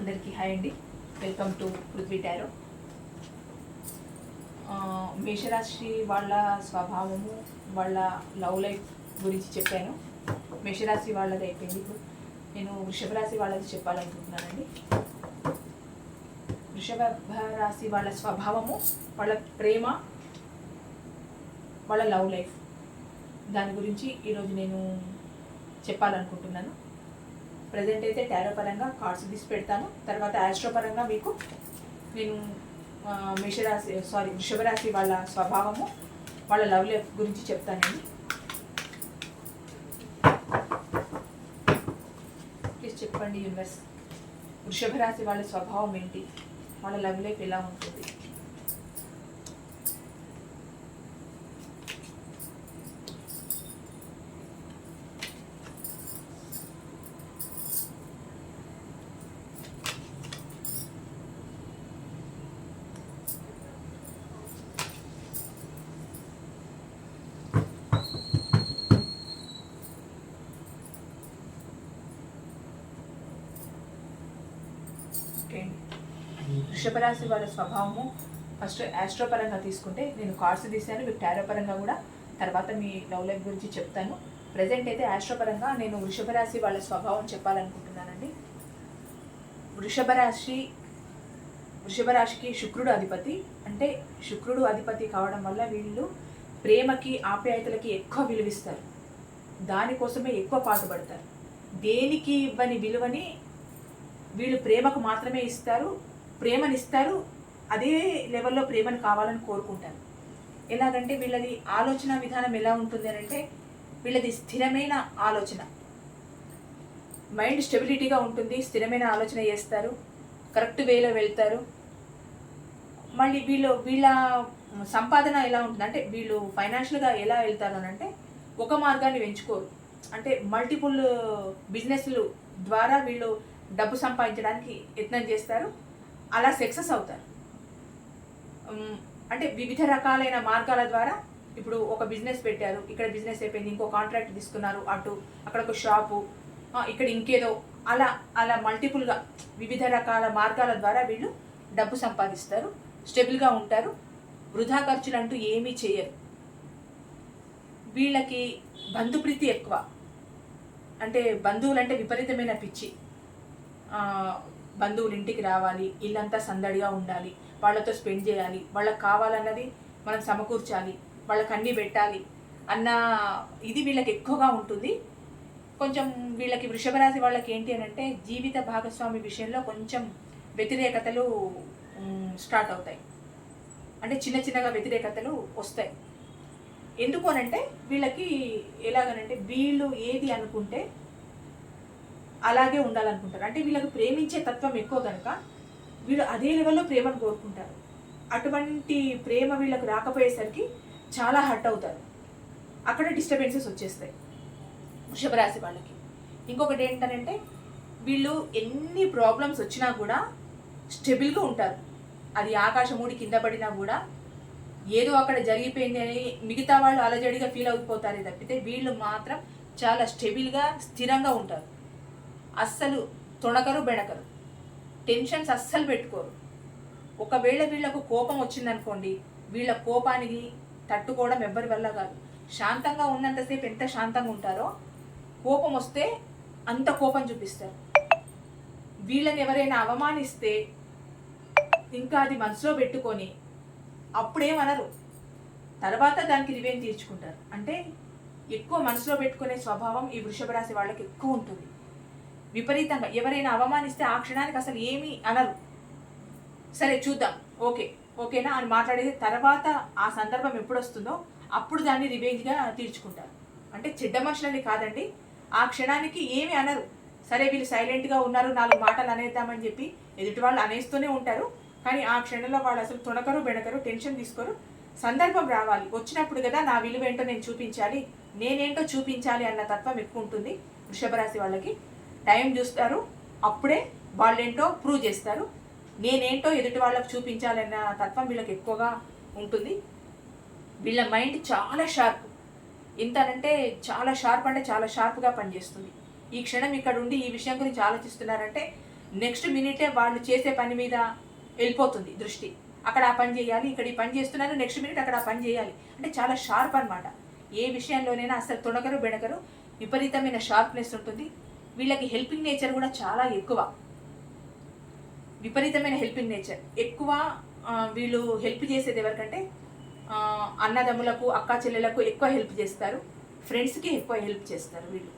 అందరికీ హాయ్ అండి. Welcome to Prithvi tarot. మేషరాశి వాళ్ళ స్వభావము, వాళ్ళ లవ్ లైఫ్ గురించి చెప్పాను. మేషరాశి వాళ్ళది అయిపోయింది. ఇప్పుడు నేను వృషభ రాశి వాళ్ళది చెప్పాలనుకుంటున్నానండి. వృషభ రాశి వాళ్ళ స్వభావము, వాళ్ళ ప్రేమ, వాళ్ళ లవ్ లైఫ్, దాని గురించి ఈరోజు నేను చెప్పాలనుకుంటున్నాను. ప్రజెంట్ అయితే టారో పరంగా కార్డ్స్ తీసి పెడతాను. తర్వాత ఆస్ట్రో పరంగా మీకు నేను వృషభ రాశి వాళ్ళ స్వభావము, వాళ్ళ లవ్ లైఫ్ గురించి చెప్తానండి. ప్లీజ్ చెప్పండి యూనివర్స్, వృషభ రాశి వాళ్ళ స్వభావం ఏంటి, వాళ్ళ లవ్ లైఫ్ ఎలా ఉంటుంది? వృషభ రాశి వాళ్ళ స్వభావము ఫస్ట్ ఆస్ట్రో పరంగా తీసుకుంటే నేను కార్డ్స్ తీసాను, మీకు టారో పరంగా కూడా తర్వాత మీ లవ్ లైఫ్ గురించి చెప్తాను. ప్రజెంట్ అయితే ఆస్ట్రో పరంగా నేను వృషభ రాశి వాళ్ళ స్వభావం చెప్పాలనుకుంటున్నానండి. వృషభ రాశికి శుక్రుడు అధిపతి. అంటే శుక్రుడు అధిపతి కావడం వల్ల వీళ్ళు ప్రేమకి, ఆప్యాయతలకి ఎక్కువ విలువిస్తారు. దానికోసమే ఎక్కువ పాటుపడతారు. దేనికి ఇవ్వని విలువని వీళ్ళు ప్రేమకు మాత్రమే ఇస్తారు, ప్రేమనిస్తారు. అదే లెవెల్లో ప్రేమను కావాలని కోరుకుంటారు. ఎలాగంటే వీళ్ళది ఆలోచన విధానం ఎలా ఉంటుంది అని అంటే, వీళ్ళది స్థిరమైన ఆలోచన, మైండ్ స్టెబిలిటీగా ఉంటుంది. స్థిరమైన ఆలోచన చేస్తారు, కరెక్ట్ వేలో వెళ్తారు. మళ్ళీ వీళ్ళ సంపాదన ఎలా ఉంటుంది అంటే, వీళ్ళు ఫైనాన్షియల్గా ఎలా వెళ్తారు అని అంటే, ఒక మార్గాన్ని ఎంచుకోరు. అంటే మల్టిపుల్ బిజినెస్లు ద్వారా వీళ్ళు డబ్బు సంపాదించడానికి యత్నం చేస్తారు. అలా సక్సెస్ అవుతారు. అంటే వివిధ రకాలైన మార్గాల ద్వారా ఇప్పుడు ఒక బిజినెస్ పెట్టారు, ఇక్కడ బిజినెస్ అయిపోయింది, ఇంకో కాంట్రాక్ట్ తీసుకున్నారు, అక్కడ ఒక షాపు, ఇక్కడ ఇంకేదో, అలా మల్టిపుల్గా వివిధ రకాల మార్గాల ద్వారా వీళ్ళు డబ్బు సంపాదిస్తారు, స్టెబుల్గా ఉంటారు. వృధా ఖర్చులు అంటూ ఏమీ చేయరు. వీళ్ళకి బంధుప్రీతి ఎక్కువ. అంటే బంధువులంటే విపరీతమైన పిచ్చి. బంధువులు ఇంటికి రావాలి, ఇల్లంతా సందడిగా ఉండాలి, వాళ్ళతో స్పెండ్ చేయాలి, వాళ్ళకి కావాలన్నది మనం సమకూర్చాలి, వాళ్ళకి అన్నీ పెట్టాలి అన్న ఇది వీళ్ళకి ఎక్కువగా ఉంటుంది. కొంచెం వీళ్ళకి వృషభ రాశి వాళ్ళకి ఏంటి అని అంటే, జీవిత భాగస్వామి విషయంలో కొంచెం వ్యతిరేకతలు స్టార్ట్ అవుతాయి. అంటే చిన్న చిన్నగా వ్యతిరేకతలు వస్తాయి. ఎందుకు అనంటే, వీళ్ళకి ఎలాగనంటే, వీళ్ళు ఏది అనుకుంటే అలాగే ఉండాలనుకుంటారు. అంటే వీళ్ళకి ప్రేమించే తత్వం ఎక్కువ కనుక వీళ్ళు అదే లెవెల్లో ప్రేమను కోరుకుంటారు. అటువంటి ప్రేమ వీళ్ళకు రాకపోయేసరికి చాలా హర్ట్ అవుతారు. అక్కడ డిస్టర్బెన్సెస్ వచ్చేస్తాయి వృషభ రాశి వాళ్ళకి. ఇంకొకటి ఏంటంటే, వీళ్ళు ఎన్ని ప్రాబ్లమ్స్ వచ్చినా కూడా స్టెబుల్గా ఉంటారు. అది ఆకాశమూడి కింద పడినా కూడా ఏదో అక్కడ జరిగిపోయింది అని మిగతా వాళ్ళు అలజడిగా ఫీల్ అయిపోతారే తప్పితే, వీళ్ళు మాత్రం చాలా స్టెబుల్గా, స్థిరంగా ఉంటారు. అస్సలు తొణకరు, బెణకరు, టెన్షన్స్ అస్సలు పెట్టుకోరు. ఒకవేళ వీళ్ళకు కోపం వచ్చిందనుకోండి, వీళ్ళ కోపానికి తట్టుకోవడం ఎవ్వరి వల్ల కాదు. శాంతంగా ఉన్నంతసేపు ఎంత శాంతంగా ఉంటారో, కోపం వస్తే అంత కోపం చూపిస్తారు. వీళ్ళని ఎవరైనా అవమానిస్తే ఇంకా అది మనసులో పెట్టుకొని అప్పుడేమనరు, తర్వాత దానికి రివెంజ్ తీర్చుకుంటారు. అంటే ఎక్కువ మనసులో పెట్టుకునే స్వభావం ఈ వృషభ రాశి వాళ్ళకి ఎక్కువ ఉంటుంది. విపరీతంగా ఎవరైనా అవమానిస్తే ఆ క్షణానికి అసలు ఏమీ అనరు. సరే చూద్దాం, ఓకేనా అని మాట్లాడేది. తర్వాత ఆ సందర్భం ఎప్పుడు వస్తుందో అప్పుడు దాన్ని రివెంజ్గా తీర్చుకుంటారు. అంటే చెడ్డ మనుషులని కాదండి, ఆ క్షణానికి ఏమీ అనరు. సరే వీళ్ళు సైలెంట్గా ఉన్నారు, 4 మాటలు అనేద్దామని చెప్పి ఎదుటి వాళ్ళు అనేస్తూనే ఉంటారు. కానీ ఆ క్షణంలో వాళ్ళు అసలు తొణకరు, బెణకరు, టెన్షన్ తీసుకోరు. సందర్భం రావాలి, వచ్చినప్పుడు కదా నా విలువ ఏంటో నేను చూపించాలి, నేనేంటో చూపించాలి అన్న తత్వం ఎక్కువ ఉంటుంది వృషభ రాశి వాళ్ళకి. టైం చూస్తారు, అప్పుడే వాళ్ళేంటో ప్రూవ్ చేస్తారు. నేనేంటో ఎదుటి వాళ్ళకు చూపించాలన్న తత్వం వీళ్ళకి ఎక్కువగా ఉంటుంది. వీళ్ళ మైండ్ చాలా షార్ప్. ఎంతనంటే చాలా షార్ప్గా పనిచేస్తుంది. ఈ క్షణం ఇక్కడ ఉండి ఈ విషయం గురించి ఆలోచిస్తున్నారంటే నెక్స్ట్ మినిటే వాళ్ళు చేసే పని మీద వెళ్ళిపోతుంది దృష్టి. అక్కడ ఆ పని చేయాలి, ఇక్కడ ఈ పని చేస్తున్నారు, నెక్స్ట్ మినిట్ అక్కడ ఆ పని చేయాలి. అంటే చాలా షార్ప్ అనమాట. ఏ విషయంలోనైనా అసలు తొణకరు బెడకరు, విపరీతమైన షార్ప్నెస్ ఉంటుంది. వీళ్ళకి హెల్పింగ్ నేచర్ కూడా చాలా ఎక్కువ, విపరీతమైన హెల్పింగ్ నేచర్ ఎక్కువ. వీళ్ళు హెల్ప్ చేసేది ఎవరికంటే అన్నదమ్ములకు, అక్కా చెల్లెలకు ఎక్కువ హెల్ప్ చేస్తారు, ఫ్రెండ్స్కి ఎక్కువ హెల్ప్ చేస్తారు వీళ్ళు.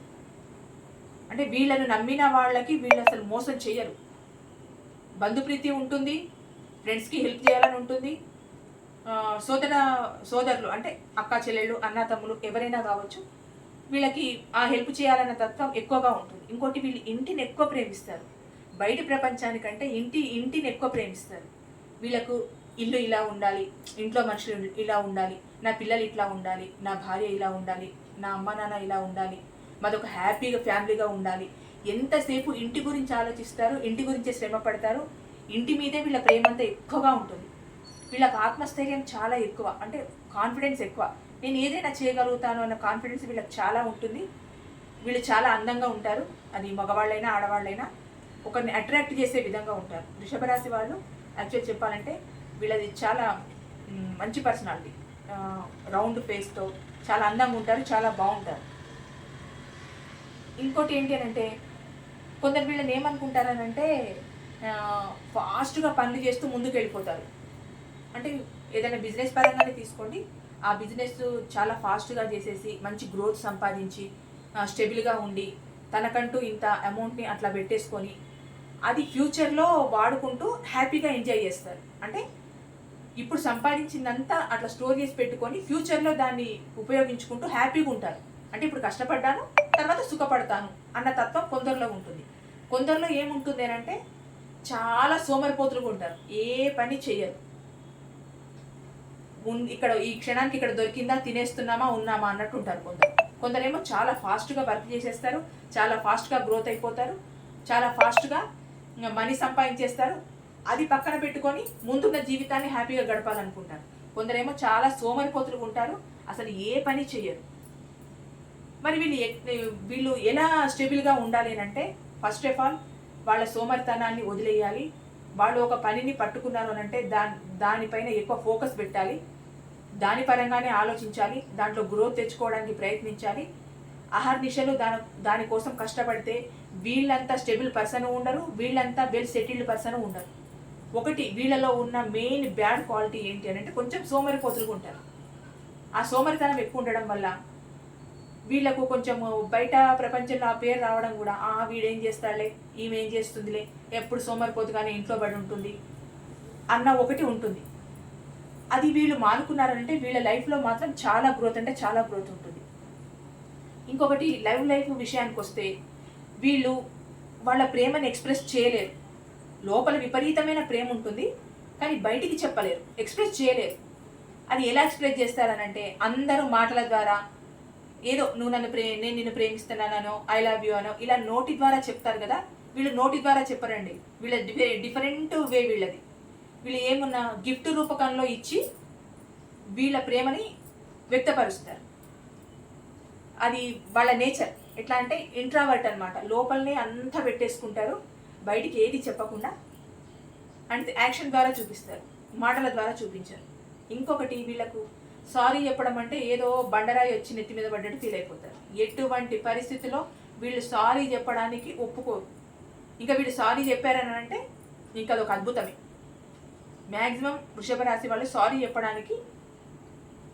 అంటే వీళ్ళను నమ్మిన వాళ్ళకి వీళ్ళు అసలు మోసం చేయరు. బంధుప్రీతి ఉంటుంది, ఫ్రెండ్స్కి హెల్ప్ చేయాలని ఉంటుంది. సోదరులు అంటే అక్కా చెల్లెళ్ళు, అన్న తమ్ములు ఎవరైనా కావచ్చు, వీళ్ళకి ఆ హెల్ప్ చేయాలన్న తత్వం ఎక్కువగా ఉంటుంది. ఇంకోటి, వీళ్ళు ఇంటిని ఎక్కువ ప్రేమిస్తారు. బయట ప్రపంచానికంటే ఇంటిని ఎక్కువ ప్రేమిస్తారు. వీళ్ళకు ఇల్లు ఇలా ఉండాలి, ఇంట్లో మనుషులు ఇలా ఉండాలి, నా పిల్లలు ఇట్లా ఉండాలి, నా భార్య ఇలా ఉండాలి, నా అమ్మ నాన్న ఇలా ఉండాలి, మాదొక హ్యాపీగా ఫ్యామిలీగా ఉండాలి. ఎంతసేపు ఇంటి గురించి ఆలోచిస్తారు, ఇంటి గురించే శ్రమ పడతారు. ఇంటి మీదే వీళ్ళ ప్రేమ అంతా ఎక్కువగా ఉంటుంది. వీళ్ళకి ఆత్మస్థైర్యం చాలా ఎక్కువ, అంటే కాన్ఫిడెన్స్ ఎక్కువ. నేను ఏదైనా చేయగలుగుతాను అన్న కాన్ఫిడెన్స్ వీళ్ళకి చాలా ఉంటుంది. వీళ్ళు చాలా అందంగా ఉంటారు, అది మగవాళ్ళైనా ఆడవాళ్ళైనా ఒకరిని అట్రాక్ట్ చేసే విధంగా ఉంటారు. వృషభ రాశి వాళ్ళు యాక్చువల్ చెప్పాలంటే వీళ్ళది చాలా మంచి పర్సనాలిటీ, రౌండ్ ఫేస్తో చాలా అందంగా ఉంటారు, చాలా బాగుంటారు. ఇంకోటి ఏంటి అని అంటే, కొందరు వీళ్ళని ఏమనుకుంటారనంటే ఫాస్ట్గా పనులు చేస్తూ ముందుకు వెళ్ళిపోతారు. అంటే ఏదైనా బిజినెస్ పరంగానే తీసుకోండి, ఆ బిజినెస్ చాలా ఫాస్ట్గా చేసేసి మంచి గ్రోత్ సంపాదించి స్టెబుల్గా ఉండి తనకంటూ ఇంత అమౌంట్ని అట్లా పెట్టేసుకొని అది ఫ్యూచర్లో వాడుకుంటూ హ్యాపీగా ఎంజాయ్ చేస్తారు. అంటే ఇప్పుడు సంపాదించిందంతా అట్లా స్టోర్ చేసి పెట్టుకొని ఫ్యూచర్లో దాన్ని ఉపయోగించుకుంటూ హ్యాపీగా ఉంటారు. అంటే ఇప్పుడు కష్టపడ్డాను, తర్వాత సుఖపడతాను అన్న తత్వం కొందరిలో ఉంటుంది. కొందరిలో ఏముంటుంది అని అంటే చాలా సోమరిపోతులుగా ఉంటారు, ఏ పని చెయ్యరు. ఇక్కడ ఈ క్షణానికి ఇక్కడ దొరికిందా, తినేస్తున్నామా, ఉన్నామా అన్నట్టు ఉంటారు కొందరు. కొందరేమో చాలా ఫాస్ట్గా వర్క్ చేసేస్తారు, చాలా ఫాస్ట్గా గ్రోత్ అయిపోతారు, చాలా ఫాస్ట్గా మనీ సంపాదించేస్తారు. అది పక్కన పెట్టుకొని ముందున్న జీవితాన్ని హ్యాపీగా గడపాలనుకుంటారు. కొందరేమో చాలా సోమరిపోతులుగా ఉంటారు, అసలు ఏ పని చెయ్యరు. మరి వీళ్ళు ఎలా స్టేబుల్గా ఉండాలి అని అంటే, ఫస్ట్ ఆఫ్ ఆల్ వాళ్ళ సోమరితనాన్ని వదిలేయాలి. వాళ్ళు ఒక పనిని పట్టుకున్నారు అని అంటే దానిపైన ఎక్కువ ఫోకస్ పెట్టాలి, దాని పరంగానే ఆలోచించాలి, దాంట్లో గ్రోత్ తెచ్చుకోవడానికి ప్రయత్నించాలి. అహర్నిశలు దానికోసం కష్టపడితే వీళ్ళంతా స్టేబుల్ పర్సన్ ఉండరు, వీళ్ళంతా వెల్ సెటిల్డ్ పర్సన్ ఉండరు. ఒకటి, వీళ్ళలో ఉన్న మెయిన్ బ్యాడ్ క్వాలిటీ ఏంటి అని అంటే కొంచెం సోమరిపోతులుగా ఉంటారు. ఆ సోమరితనం ఎక్కువ ఉండడం వల్ల వీళ్ళకు కొంచెం బయట ప్రపంచంలో ఆ పేరు రావడం కూడా, వీడేం చేస్తాడులే, ఈమె ఏం చేస్తుందిలే, ఎప్పుడు సోమరిపోతుగానే ఇంట్లో పడి ఉంటుంది అన్న ఒకటి ఉంటుంది. అది వీళ్ళు మానుకున్నారంటే వీళ్ళ లైఫ్లో మాత్రం చాలా గ్రోత్, అంటే చాలా గ్రోత్ ఉంటుంది. ఇంకొకటి, లైఫ్ విషయానికి వస్తే వీళ్ళు వాళ్ళ ప్రేమను ఎక్స్ప్రెస్ చేయలేరు. లోపల విపరీతమైన ప్రేమ ఉంటుంది, కానీ బయటికి చెప్పలేరు, ఎక్స్ప్రెస్ చేయలేరు. అది ఎలా ఎక్స్ప్రెస్ చేస్తారనంటే అందరూ మాటల ద్వారా, ఏదో నువ్వు నేను నిన్ను ప్రేమిస్తున్నానో, ఐ లవ్ యూ అనో ఇలా నోటి ద్వారా చెప్తారు కదా. వీళ్ళు నోటి ద్వారా చెప్పరండి, వీళ్ళ డిఫరెంట్ వే వీళ్ళది. వీళ్ళు ఏమున్నా గిఫ్ట్ రూపకంలో ఇచ్చి వీళ్ళ ప్రేమని వ్యక్తపరుస్తారు. అది వాళ్ళ నేచర్. ఎట్లా అంటే ఇంట్రావర్ట్ అనమాట, లోపలనే అంతా పెట్టేసుకుంటారు, బయటికి ఏది చెప్పకుండా. అండ్ యాక్షన్ ద్వారా చూపిస్తారు, మాటల ద్వారా చూపించారు. ఇంకొకటి, వీళ్ళకు సారీ చెప్పడం అంటే ఏదో బండరాయి వచ్చి నెత్తి మీద పడ్డట్టు ఫీల్ అయిపోతారు. ఎటువంటి పరిస్థితిలో వీళ్ళు సారీ చెప్పడానికి ఒప్పుకోరు. ఇంకా వీళ్ళు సారీ చెప్పారని అంటే ఇంకా అదొక అద్భుతమే. మ్యాక్సిమం వృషభ రాశి వాళ్ళు సారీ చెప్పడానికి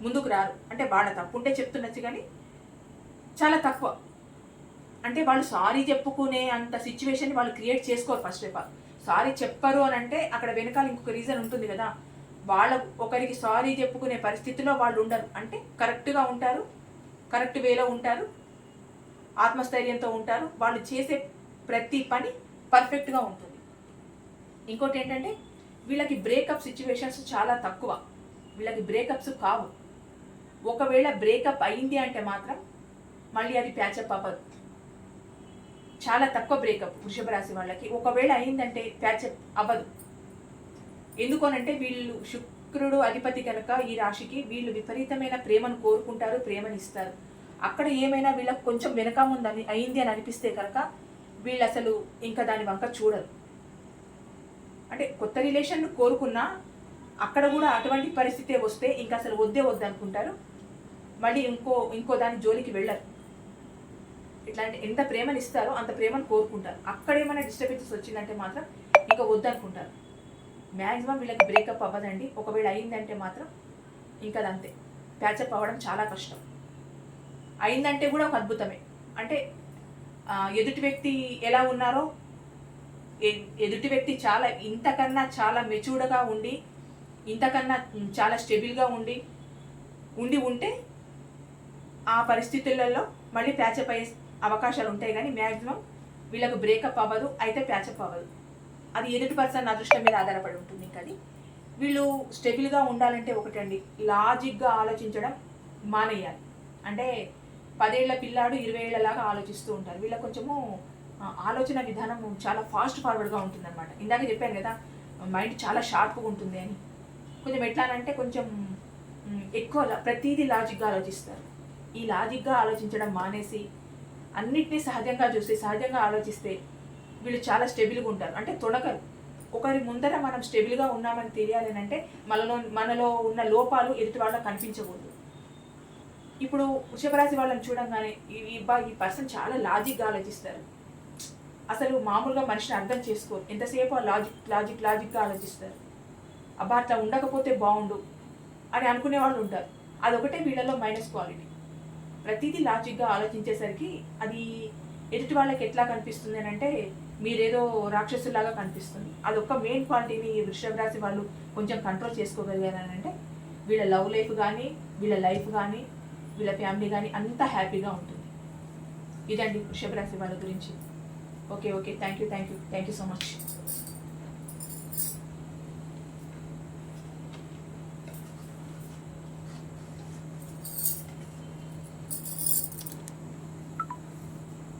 ముందుకు రారు. అంటే వాళ్ళ తప్పు ఉంటే చెప్తున్నచ్చు, కానీ చాలా తక్కువ. అంటే వాళ్ళు సారీ చెప్పుకునే అంత సిచ్యువేషన్ వాళ్ళు క్రియేట్ చేసుకోరు. ఫస్ట్ ఆఫ్ ఆల్ సారీ చెప్పరు అని అంటే అక్కడ వెనకాల ఇంకొక రీజన్ ఉంటుంది కదా. వాళ్ళ ఒకరికి సారీ చెప్పుకునే పరిస్థితిలో వాళ్ళు ఉండరు. అంటే కరెక్ట్గా ఉంటారు, కరెక్ట్ వేలో ఉంటారు, ఆత్మస్థైర్యంతో ఉంటారు. వాళ్ళు చేసే ప్రతి పని పర్ఫెక్ట్గా ఉంటుంది. ఇంకోటి ఏంటంటే వీళ్ళకి బ్రేకప్ సిచ్యువేషన్స్ చాలా తక్కువ, వీళ్ళకి బ్రేకప్స్ కావు. ఒకవేళ బ్రేకప్ అయింది అంటే మాత్రం మళ్ళీ అది ప్యాచప్ అవ్వదు. చాలా తక్కువ బ్రేకప్ వృషభ రాశి వాళ్ళకి. ఒకవేళ అయిందంటే ప్యాచప్ అవ్వదు. ఎందుకోనంటే వీళ్ళు శుక్రుడు అధిపతి కనుక ఈ రాశికి, వీళ్ళు విపరీతమైన ప్రేమను కోరుకుంటారు, ప్రేమని ఇస్తారు. అక్కడ ఏమైనా వీళ్ళకి కొంచెం వెనక ముందని అయింది అని అనిపిస్తే కనుక వీళ్ళు అసలు ఇంకా దాని వంక చూడరు. అంటే కొత్త రిలేషన్ కోరుకున్నా అక్కడ కూడా అటువంటి పరిస్థితే వస్తే ఇంకా అసలు వద్దే వద్దనుకుంటారు, మళ్ళీ ఇంకో దాని జోలికి వెళ్ళరు. ఇట్లాంటి ఎంత ప్రేమని ఇస్తారో అంత ప్రేమను కోరుకుంటారు. అక్కడ ఏమైనా డిస్టర్బెన్సెస్ వచ్చిందంటే మాత్రం ఇంకా వద్దనుకుంటారు. మ్యాక్సిమం వీళ్ళకి బ్రేకప్ అవ్వదండి. ఒకవేళ అయిందంటే మాత్రం ఇంకా అదంతే, ప్యాచప్ అవ్వడం చాలా కష్టం. అయిందంటే కూడా ఒక అద్భుతమే. అంటే ఎదుటి వ్యక్తి ఎలా ఉన్నారో, ఎదుటి వ్యక్తి చాలా ఇంతకన్నా చాలా మెచ్యూర్డ్గా ఉండి, ఇంతకన్నా చాలా స్టెబిల్గా ఉంటే ఆ పరిస్థితులలో మళ్ళీ ప్యాచప్ అయ్యే అవకాశాలు ఉంటాయి. కానీ మ్యాక్సిమం వీళ్ళకు బ్రేకప్ అవ్వదు, అయితే ప్యాచప్ అవ్వదు. అది ఎదుటి పర్సన్ అదృష్టం మీద ఆధారపడి ఉంటుంది. ఇంకా అది వీళ్ళు స్టెబిల్గా ఉండాలంటే ఒకటండి, లాజిక్గా ఆలోచించడం మానేయాలి. అంటే 10 ఏళ్ల పిల్లాడు 20 ఏళ్లలాగా ఆలోచిస్తూ ఉంటారు. వీళ్ళకి కొంచెము ఆలోచన విధానం చాలా ఫాస్ట్ ఫార్వర్డ్గా ఉంటుందన్నమాట. ఇందాక చెప్పాను కదా, మైండ్ చాలా షార్ప్గా ఉంటుంది అని. కొంచెం ఎట్లానంటే కొంచెం ఎక్కువ ప్రతిదీ లాజిక్గా ఆలోచిస్తారు. ఈ లాజిక్గా ఆలోచించడం మానేసి అన్నిటినీ సహజంగా చూసి సహజంగా ఆలోచిస్తే వీళ్ళు చాలా స్టెబిల్గా ఉంటారు. అంటే తొడగరు. ఒకరి ముందర మనం స్టెబిల్గా ఉన్నామని తెలియాలి అంటే మనలో ఉన్న లోపాలు ఎదుటి వాళ్ళకి కనిపించకూడదు. ఇప్పుడు వృషభ రాశి వాళ్ళని చూడంగానే ఈ పర్సన్ చాలా లాజిక్గా ఆలోచిస్తారు. అసలు మామూలుగా మనిషిని అర్థం చేసుకోరు. ఎంతసేపు ఆ లాజిక్గా ఆలోచిస్తారు. అబ్బా అట్లా ఉండకపోతే బాగుండు అని అనుకునే వాళ్ళు ఉంటారు. అదొకటే వీళ్ళలో మైనస్ క్వాలిటీ. ప్రతిదీ లాజిక్గా ఆలోచించేసరికి అది ఎదుటి వాళ్ళకి ఎట్లా కనిపిస్తుంది అని అంటే మీరేదో రాక్షసులాగా కనిపిస్తుంది. అదొక మెయిన్ క్వాలిటీని వృషభ రాశి వాళ్ళు కొంచెం కంట్రోల్ చేసుకోగలిగారని అంటే వీళ్ళ లవ్ లైఫ్ కానీ, వీళ్ళ లైఫ్ కానీ, వీళ్ళ ఫ్యామిలీ కానీ అంతా హ్యాపీగా ఉంటుంది. ఇదండి వృషభ రాశి వాళ్ళ గురించి. Okay thank you so much.